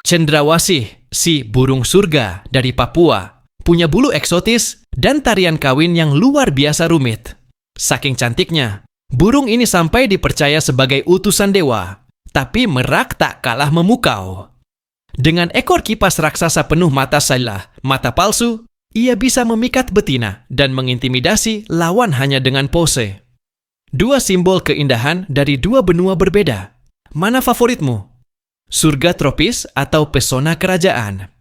Cendrawasih, si burung surga dari Papua, punya bulu eksotis dan tarian kawin yang luar biasa rumit. Saking cantiknya, burung ini sampai dipercaya sebagai utusan dewa, tapi merak tak kalah memukau. Dengan ekor kipas raksasa penuh mata salah, mata palsu, ia bisa memikat betina dan mengintimidasi lawan hanya dengan pose. Dua simbol keindahan dari dua benua berbeda. Mana favoritmu? Surga tropis atau pesona kerajaan?